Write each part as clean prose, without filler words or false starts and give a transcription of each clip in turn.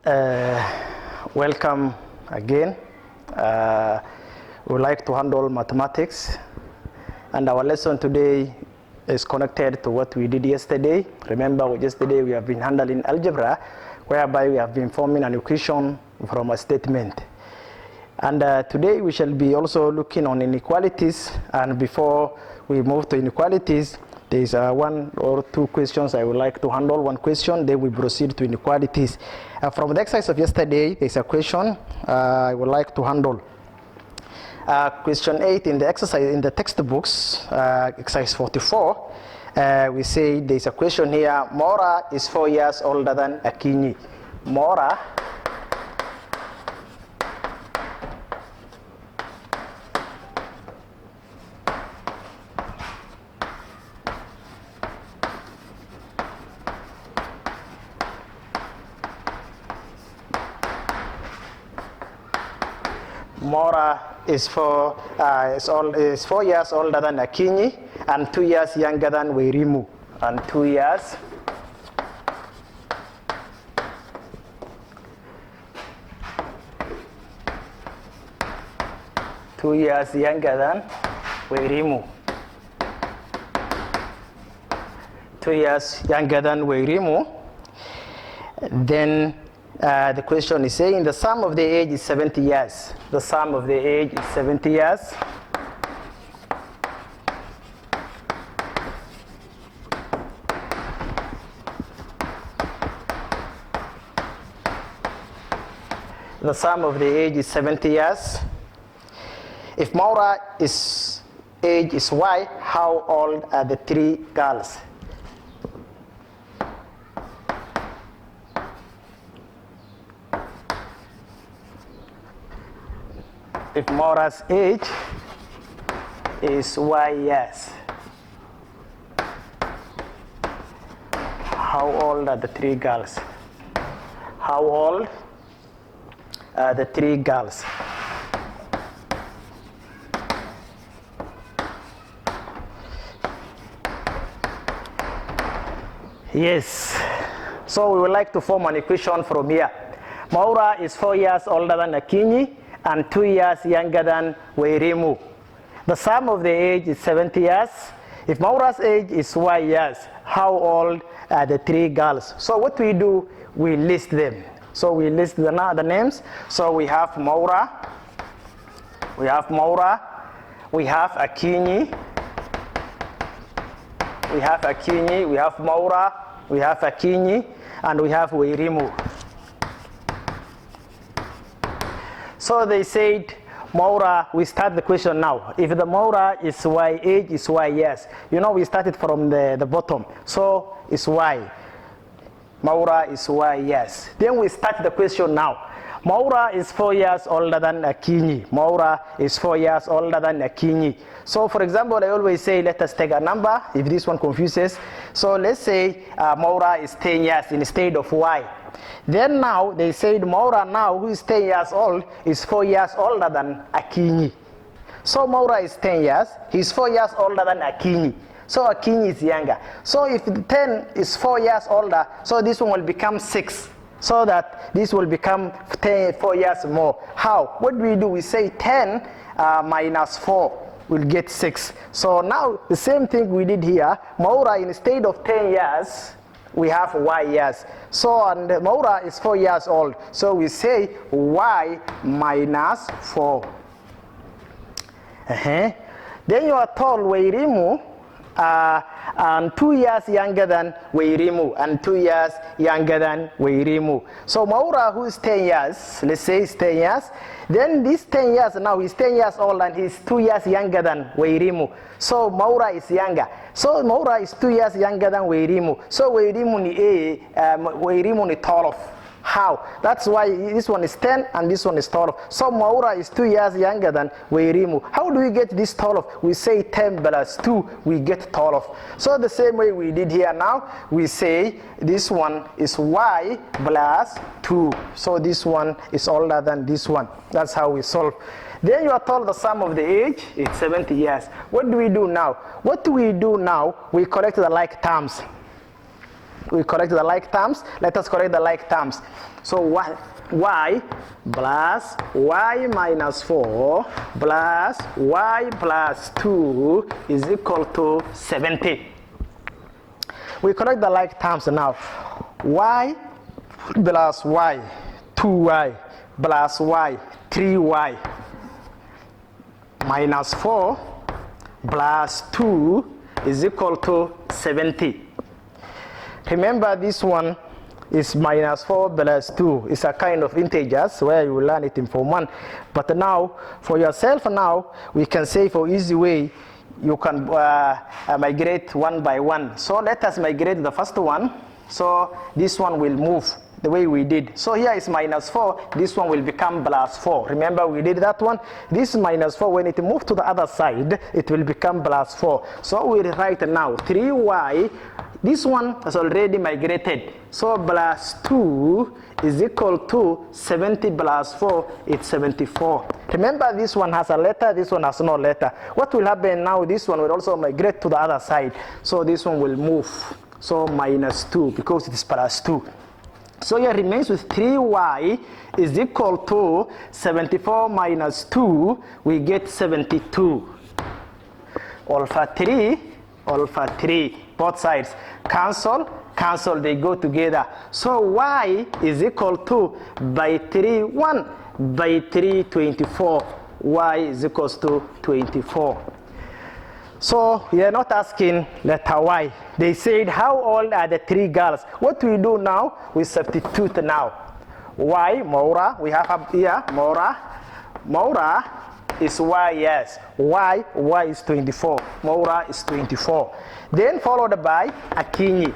Welcome again. We would like to handle mathematics, and our lesson today is connected to what we did yesterday. Remember, yesterday we have been handling algebra, whereby we have been forming an equation from a statement. And today we shall be also looking on inequalities, and before we move to inequalities, there is one or two questions I would like to handle. One question, then we proceed to inequalities. From the exercise of yesterday, there is a question I would like to handle. Question 8 in the exercise in the textbooks, exercise 44, we say there is a question here. Mora is 4 years older than Akinyi. Mora is 4 years older than Akinyi and 2 years younger than Wairimu. And 2 years younger than Wairimu. 2 years younger than Wairimu. Then the question is saying the sum of the age is 70 years. The sum of the age is 70 years. The sum of the age is 70 years. If Maura's age is Y, how old are the 3 girls? If Maura's age is Y years, how old are the 3 girls? How old are the 3 girls? Yes. So we would like to form an equation from here. Maura is 4 years older than Akinyi and 2 years younger than Wairimu. The sum of the age is 70 years. If Maura's age is Y years, how old are the 3 girls? So what we do, we list them. So we list the names. So we have Maura, we have Akinyi, we have Maura, we have Akinyi, and we have Wairimu. So they said, Maura, we start the question now. If the Maura is Y, age is Y, yes. You know, we started from the bottom. So it's Y. Maura is Y, yes. Then we start the question now. Maura is 4 years older than Akinyi. Maura is 4 years older than Akinyi. So for example, I always say, let us take a number, if this one confuses. So let's say Maura is 10 years instead of Y. Then now, they said Maura now, who is 10 years old, is 4 years older than Akinyi. So Maura is 10 years, he's 4 years older than Akinyi. So Akinyi is younger. So if 10 is 4 years older, so this one will become 6. So that this will become 4 years more. How? What do? We say 10 minus 4 will get 6. So now the same thing we did here. Maura, instead of 10 years, we have Y years. So and Maura is 4 years old. So we say Y minus 4. Then you are told Wairimu and 2 years younger than Wairimu and 2 years younger than Wairimu. So Maura, who is 10 years, let's say is 10 years, then this 10 years now he's 10 years old and he's 2 years younger than Wairimu. So Maura is younger. So Maura is 2 years younger than Wairimu. So Wairimu ni 12. How? That's why this one is 10 and this one is 12. So Maura is 2 years younger than Wairimu. How do we get this 12? We say 10 plus 2, we get 12. So the same way we did here now, we say this one is Y plus 2. So this one is older than this one. That's how we solve. Then you are told the sum of the age is 70 years. What do we do now? We collect the like terms. we correct the like terms. Let us correct the like terms. So y plus y minus 4 plus y plus 2 is equal to 70. We correct the like terms now. Y plus y, 2y plus y, 3y minus 4 plus 2 is equal to 70. Remember, this one is minus 4 plus 2. It's a kind of integers where you will learn it in Form 1. But now, for yourself now, we can say for easy way, you can migrate one by one. So let us migrate the first one. So this one will move the way we did. So here is minus 4. This one will become plus 4. Remember, we did that one. This minus 4, when it moves to the other side, it will become plus 4. So we write now 3y. This one has already migrated. So plus 2 is equal to 70 plus 4, it's 74. Remember, this one has a letter, this one has no letter. What will happen now, this one will also migrate to the other side. So this one will move. So minus 2 because it is plus 2. So here remains with 3y is equal to 74 minus 2, we get 72. Alpha 3, both sides cancel, they go together. So y is equal to by 3, 1 by 3, 24. Y is equals to 24. So we are not asking letter y. They said, how old are the 3 girls? What we do now, we substitute now. Y, Maura, we have up here, Maura is y, yes. Y is 24. Maura is 24. Then followed by Akinyi.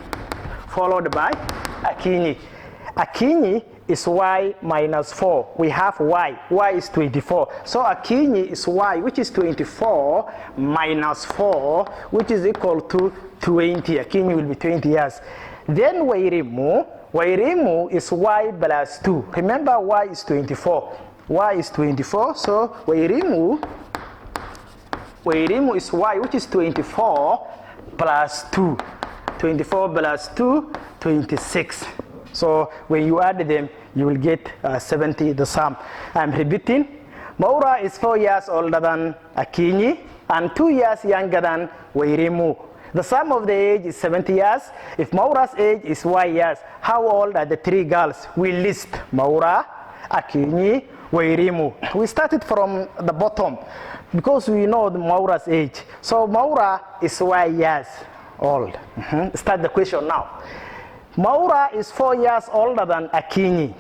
Akinyi is y minus 4. We have y is 24. So Akinyi is y, which is 24, minus 4, which is equal to 20. Akinyi will be 20 years. Then Wairimu is y plus 2. Remember, y is 24. Y is 24, so Wairimu is y, which is 24 plus 2. 24 plus 2, 26. So when you add them, you will get 70, the sum. I'm repeating. Maura is 4 years older than Akinyi and 2 years younger than Wairimu. The sum of the age is 70 years. If Maura's age is y years, how old are the 3 girls? We list Maura, Akinyi, Wairimu. We started from the bottom because we know the Maura's age. So Maura is y years old. Start the question now. Maura is 4 years older than Akinyi.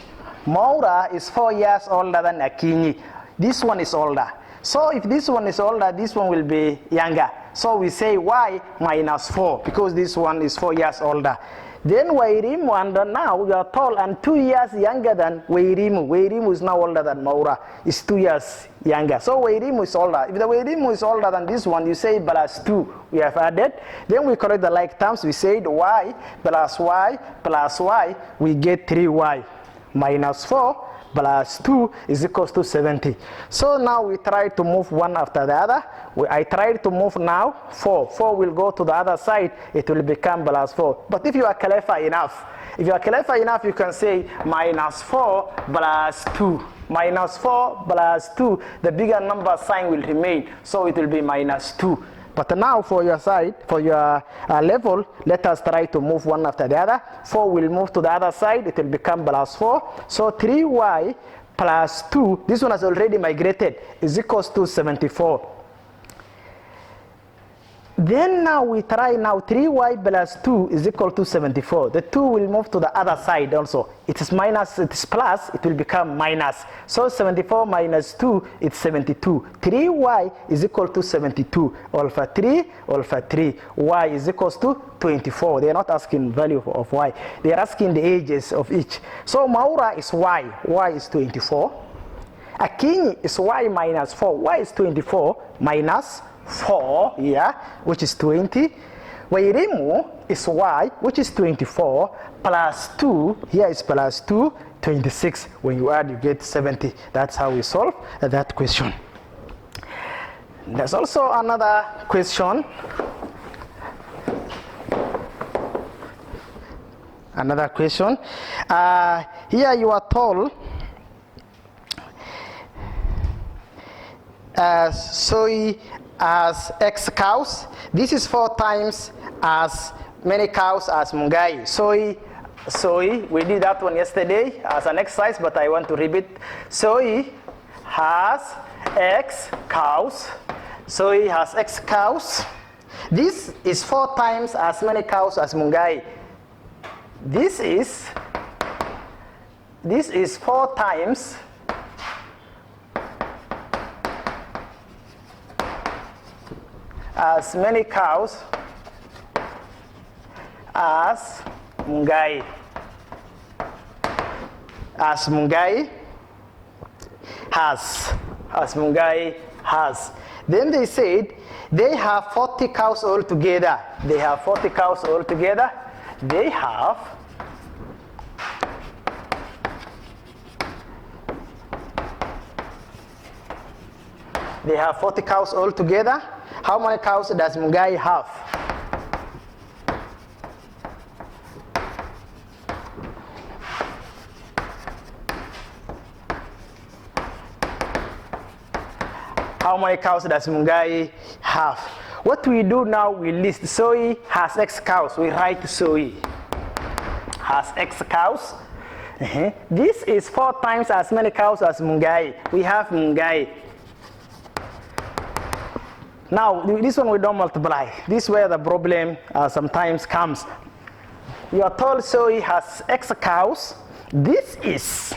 Maura is 4 years older than Akinyi. This one is older. So if this one is older, this one will be younger. So we say y minus 4 because this one is 4 years older. Then Wairimu, and now we are told, and 2 years younger than Wairimu. Wairimu is now older than Maura. It's 2 years younger. So Wairimu is older. If the Wairimu is older than this one, you say plus 2. We have added. Then we correct the like terms. We said y plus y, we get 3y minus 4 plus 2 is equals to 70. So now we try to move one after the other. I tried to move now 4. 4 will go to the other side. It will become plus 4. But if you are clever enough, you can say minus 4 plus 2. Minus 4 plus 2, the bigger number sign will remain. So it will be minus 2. But now for your side, for your level, let us try to move one after the other. 4 will move to the other side, it will become plus 4. So 3y plus 2, this one has already migrated, is equals to 74. Then now we try now 3y plus 2 is equal to 74. The 2 will move to the other side also. It is minus, it is plus, it will become minus. So 74 minus 2, it's 72. 3y is equal to 72. Alpha 3, y is equals to 24. They are not asking value of y. They are asking the ages of each. So Maura is y is 24. Akinyi is y minus 4. Y is 24 minus 4, which is 20. Wairimu is y, which is 24, plus 2, here is plus 2, 26. When you add, you get 70. That's how we solve that question. There's also another question. Another question. Here you are told soy has X cows. This is 4 times as many cows as Mungai. Soy, we did that one yesterday as an exercise, but I want to repeat. Soy has X cows. Soy has X cows. This is 4 times as many cows as Mungai. This is 4 times as many cows as Mungai. As Mungai has. Then they said they have 40 cows altogether. They have 40 cows altogether. They have 40 cows altogether. How many cows does Mungai have? How many cows does Mungai have? What we do now, we list. Soy has X cows. We write soy has X cows. This is 4 times as many cows as Mungai. We have Mungai. Now, this one we don't multiply. This is where the problem sometimes comes. You are told soy has X cows. This is,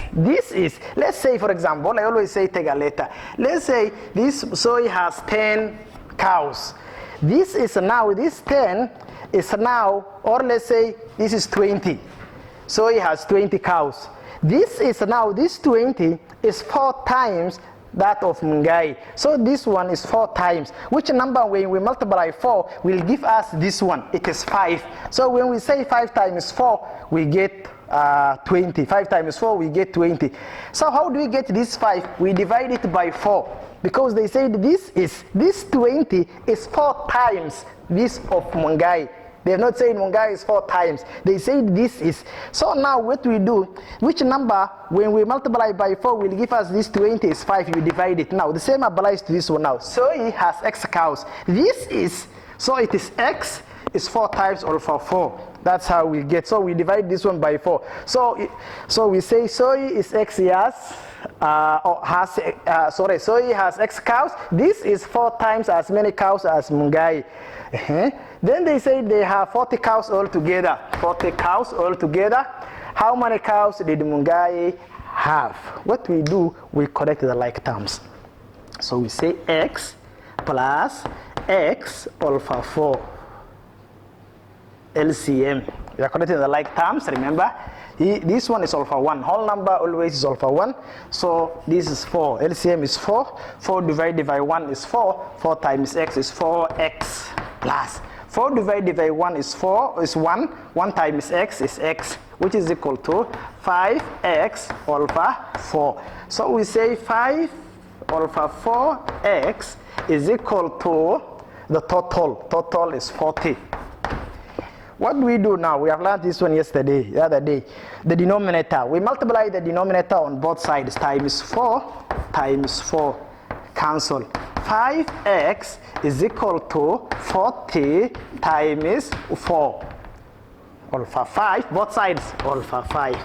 let's say for example, I always say take a letter. Let's say this soy has 10 cows. This 10 is now, or let's say this is 20. Soy has 20 cows. This 20 is 4 times that of Mungai. So this one is 4 times. Which number when we multiply 4 will give us this one? It is 5. So when we say 5 times 4, we get 20. 5 times 4, we get 20. So how do we get this 5? We divide it by 4. Because they said this 20 is 4 times this of Mungai. They have not said Mungai is 4 times. They said this is. So now what we do, which number when we multiply by 4 will give us this 20 is 5. You divide it. Now the same applies to this one now. So it has X cows. So it is X is 4 times alpha 4. That's how we get. So we divide this one by 4. So we say soy is X yes. Soy has X cows. This is 4 times as many cows as Mungai. Then they say they have 40 cows altogether. 40 cows altogether. How many cows did Mungai have? What we do, we correct the like terms. So we say X plus X alpha 4. LCM. We are correcting the like terms, remember? This one is alpha 1. Whole number always is alpha 1. So this is 4. LCM is 4. 4 divided by 1 is 4. 4 times X is 4X plus. 4 divided by 1 is 1. 1 times X is X, which is equal to 5X alpha 4. So we say 5 alpha 4X is equal to the total. Total is 40. What do we do now? We have learned this one yesterday, the other day. The denominator. We multiply the denominator on both sides. Times 4 times 4. Cancel. 5x is equal to 40 times 4. Alpha 5. Both sides. Alpha 5.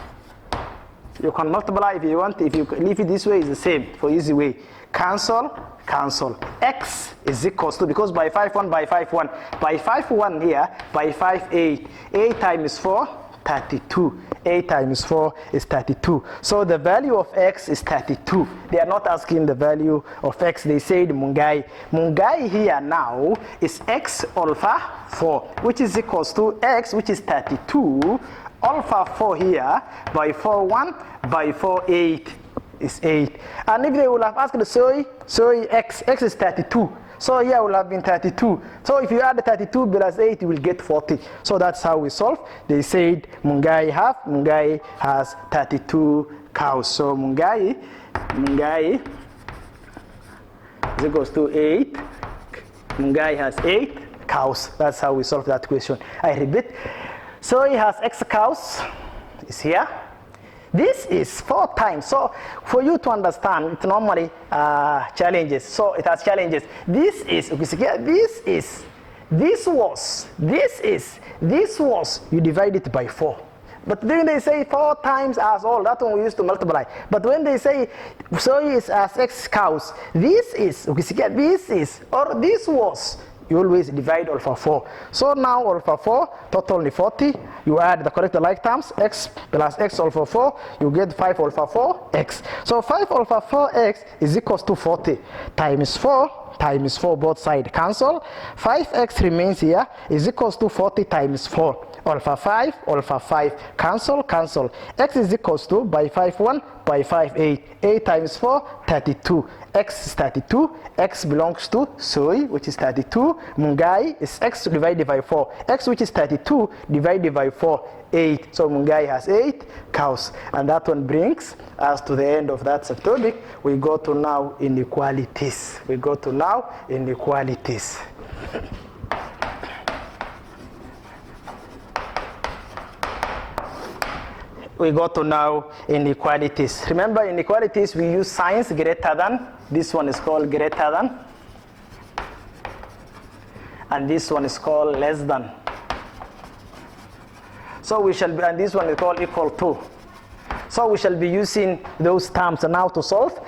You can multiply if you want. If you leave it this way, it's the same. For easy way. Cancel. Cancel. X is equals to, because by 5 1 by 5 1 by 5 1 here, by 5 8. 8 times 4 32. 8 times 4 is 32. So the value of X is 32. They are not asking the value of X. They said Mungai. Mungai here now is X alpha 4, which is equals to X, which is 32. Alpha 4 here by 4 1 by 4 8 is 8. And if they would have asked the soy X is 32. So here will have been 32. So if you add 32 plus 8, you will get 40. So that's how we solve. They said Mungai has 32 cows. So Mungai is equals to 8. Mungai has 8 cows. That's how we solve that question. I repeat. So it has x cows, is here. This is 4 times. So for you to understand, it normally challenges. So it has challenges. This was, you divide it by 4. But then they say 4 times as all, that one we used to multiply. But when they say, so is as x cows, this is, or this was, you always divide all for 4. So now all for 4, total only 40. You add the correct like terms, x plus x all for 4, you get 5 all for 4, x. So 5 all for 4x is equals to 40 times 4 both sides cancel. 5x remains here is equals to 40 times 4. All for 5, cancel. X is equals to, by 5 1, by 5 8. 8 times 4, 32. X is 32. X belongs to Soy, which is 32. Mungai is x divided by 4. X, which is 32, divided by 4, 8. So Mungai has 8 cows. And that one brings us to the end of that subtopic. We go to now inequalities. We go to now inequalities. Remember, inequalities, we use signs greater than. This one is called greater than. And this one is called less than. So we shall be, and this one is called equal to. So we shall be using those terms now to solve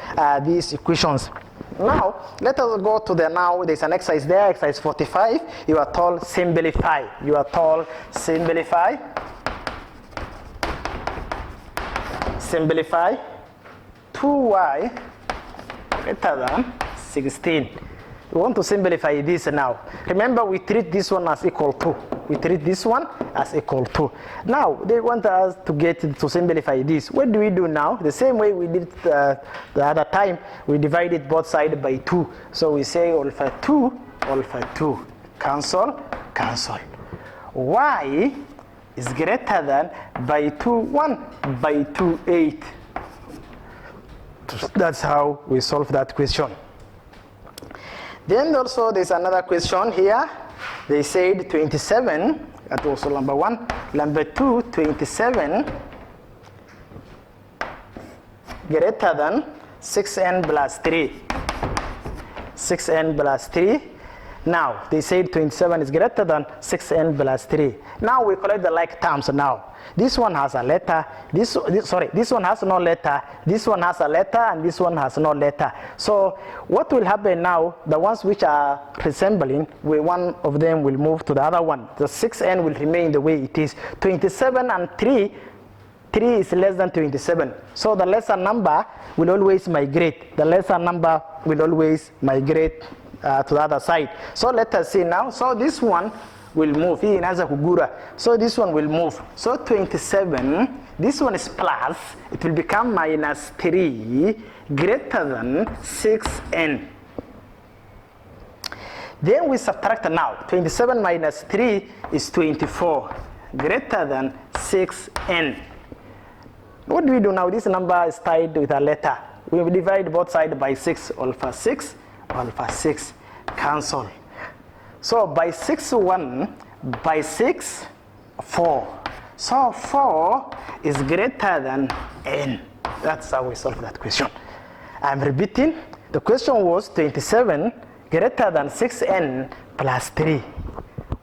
these equations. Now, let us go to the now. There's an exercise there, exercise 45. You are told simplify. 2y greater than 16. We want to simplify this now. Remember, we treat this one as equal to. Now, they want us to get to simplify this. What do we do now? The same way we did the other time. We divided both sides by 2. So we say all for 2. Cancel. Y is greater than by 2 1 by 2 8. That's how we solve that question. Then also there's another question here. They said 27, that was number 1. Number 2, 27 greater than 6n plus 3. 6n plus 3. Now, they said 27 is greater than 6n plus 3. Now we collect the like terms now. This one has a letter, this one has no letter, this one has a letter, and this one has no letter. So what will happen now, the ones which are resembling, one of them will move to the other one. The 6n will remain the way it is. 27 and 3 is less than 27. So the lesser number will always migrate. To the other side. So let us see now. So this one will move. So this one will move. So 27, this one is plus. It will become minus 3 greater than 6n. Then we subtract now. 27 minus 3 is 24 greater than 6n. What do we do now? This number is tied with a letter. We will divide both sides by 6. All for 6. Cancel. So by 6 1, by 6 4. So 4 is greater than n. That's how we solve that question. I'm repeating. The question was 27 greater than 6n plus 3.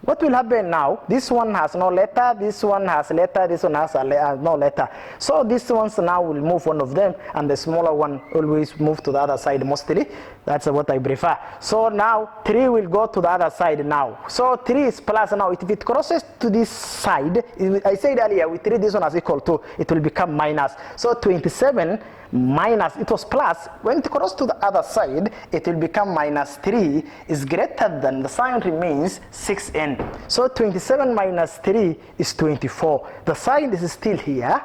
What will happen now? This one has no letter, this one has letter, this one has no letter. So these ones now will move one of them, and the smaller one always move to the other side mostly. That's what I prefer. So now 3 will go to the other side now. So 3 is plus now. If it crosses to this side, I said earlier, we treat this one as equal to, it will become minus. So 27 minus, it was plus. When it crosses to the other side, it will become minus 3 is greater than, the sign remains 6n. So 27 minus 3 is 24. The sign is still here,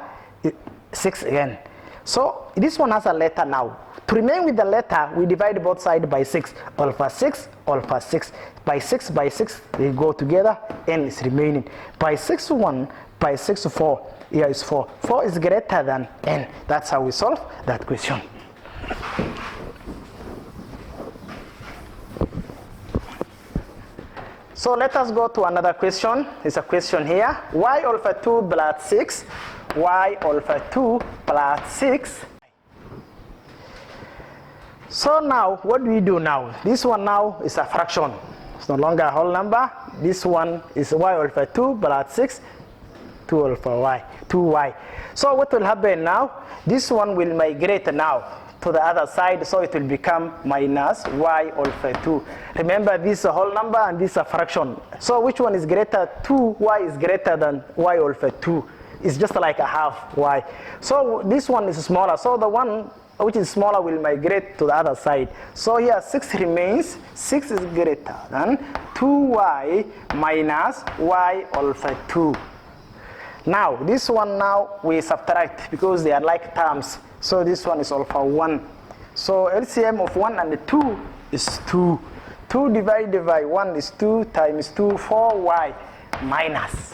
6n. So this one has a letter now. To remain with the letter, we divide both sides by 6. All for 6, all for 6. By 6, they go together, n is remaining. By 6 1, by 6 4, here is 4. 4 is greater than n. That's how we solve that question. So let us go to another question. It's a question here. Y over 2 plus 6. Y over 2 plus 6. So now, what do we do now? This one now is a fraction. It's no longer a whole number. This one is y over 2 plus 6, 2 over y, 2y. So what will happen now? This one will migrate now to the other side, so it will become minus y over 2. Remember, this is a whole number and this is a fraction. So which one is greater? 2y is greater than y over 2. It's just like a half y. So this one is smaller. So the one which is smaller will migrate to the other side. So here 6 remains. 6 is greater than 2y minus y over 2. Now this one now we subtract because they are like terms. So this one is over 1. So LCM of 1 and 2 is 2. 2 divided by 1 is 2 times 2, 4y minus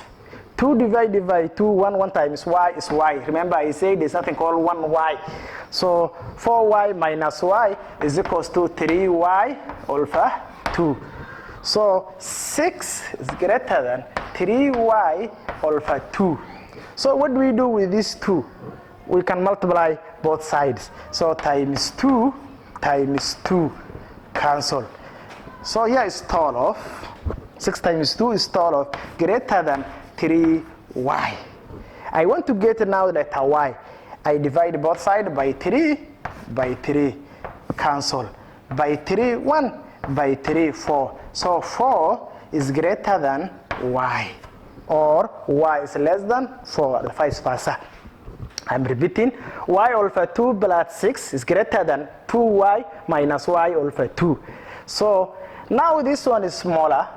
2 divided by 2, 1 times y is y. Remember I said there's something called 1y. So 4y minus y is equals to 3y over 2. So 6 is greater than 3y over 2. So what do we do with these 2? We can multiply both sides. So times 2 cancel. So here is total of 6 times 2 is total of greater than 3y. I want to get now letter y. I divide both sides by 3, cancel. By 3, 1, by 3, 4. So 4 is greater than y, or y is less than 4, vice versa. I'm repeating, y over 2 plus 6 is greater than 2y minus y over 2. So now this one is smaller.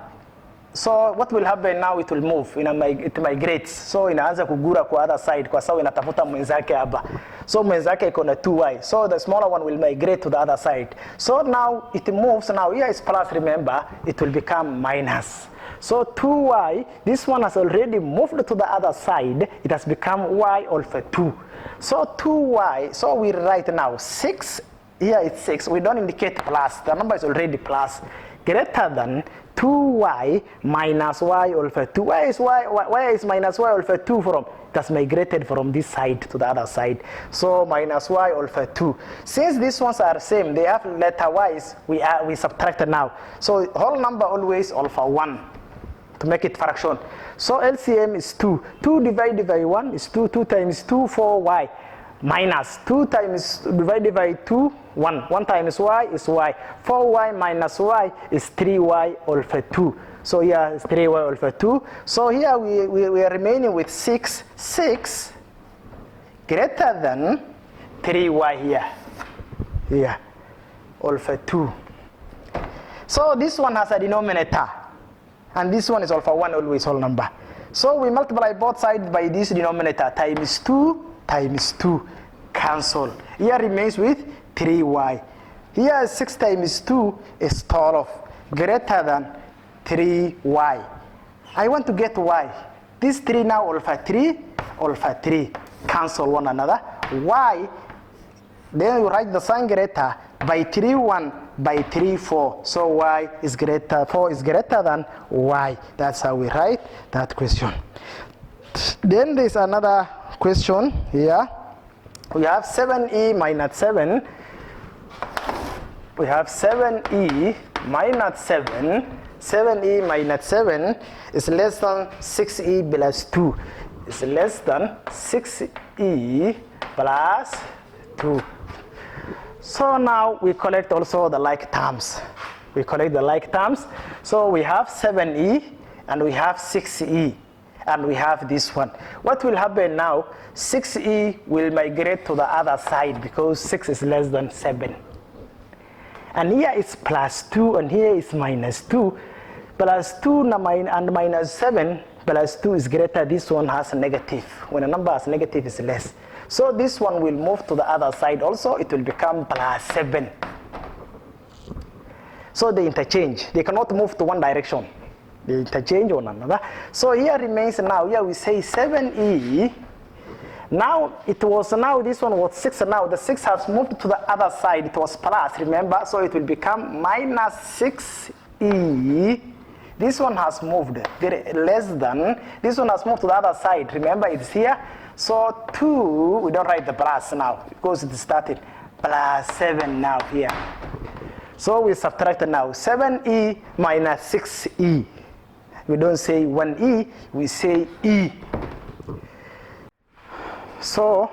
So what will happen now? It will move, it migrates. So inaanza kugura kwa other side kwa sababu inatafuta mwenzake hapa. So mwenzake iko na 2y. So the smaller one will migrate to the other side. So now it moves. Now here is plus, remember, it will become minus. So 2y, this one has already moved to the other side. It has become y over 2. So 2y, so we write now 6, here it's 6. We don't indicate plus. The number is already plus. Greater than 2y minus y over 2. Where is minus y over 2 from? It has migrated from this side to the other side. So minus y over 2. Since these ones are same, they have letter y's, we subtract now. So whole number always over 1 to make it fraction. So LCM is 2. 2 divided by 1 is 2. 2 times 2, 4y. Minus 2 times divided by 2, 1. 1 times y is y. 4y minus y is 3y over 2. So here is 3y over 2. So here we are remaining with 6. 6 greater than 3y here. Here. Over 2. So this one has a denominator. And this one is over 1, always whole number. So we multiply both sides by this denominator. Times 2 times 2, cancel. Here remains with 3y. Here 6 times 2 is 12, greater than 3y. I want to get y. This 3 now over 3, cancel one another. Y, then you write the sign greater by 3, 1, by 3, 4. So y is greater, 4 is greater than y. That's how we write that question. Then there's another question here. We have 7e minus 7. We have 7e minus 7. 7e minus 7 is less than 6e plus 2. It's less than 6e plus 2. So now we collect also the like terms. We collect the like terms. So we have 7e and we have 6e. And we have this one. What will happen now? 6e will migrate to the other side because 6 is less than 7. And here it's plus 2 and here is minus 2. Plus 2 and minus 7 plus 2 is greater. This one has a negative. When a number has negative, it's less. So this one will move to the other side also. It will become plus 7. So they interchange. They cannot move to one direction. They interchange one another. So here remains now, here we say 7e. Now it was, now this one was 6. Now the 6 has moved to the other side. It was plus, remember? So it will become minus 6e This one has moved less than. This one has moved to the other side. Remember, it's here. So 2, we don't write the plus now because it started plus 7 now here. So we subtract now 7e minus 6e. We don't say 1e, we say e. So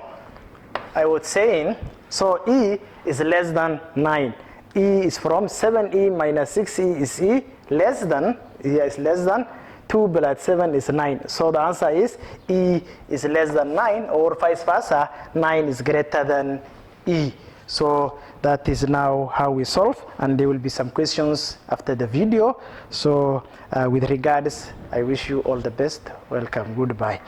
I was saying, so e is less than 9. E is from 7e minus 6e is e, less than, here is less than, 2 plus 7 is 9. So the answer is e is less than 9, or vice versa, 9 is greater than e. So that is now how we solve, and there will be some questions after the video. So with regards, I wish you all the best. Welcome. Goodbye.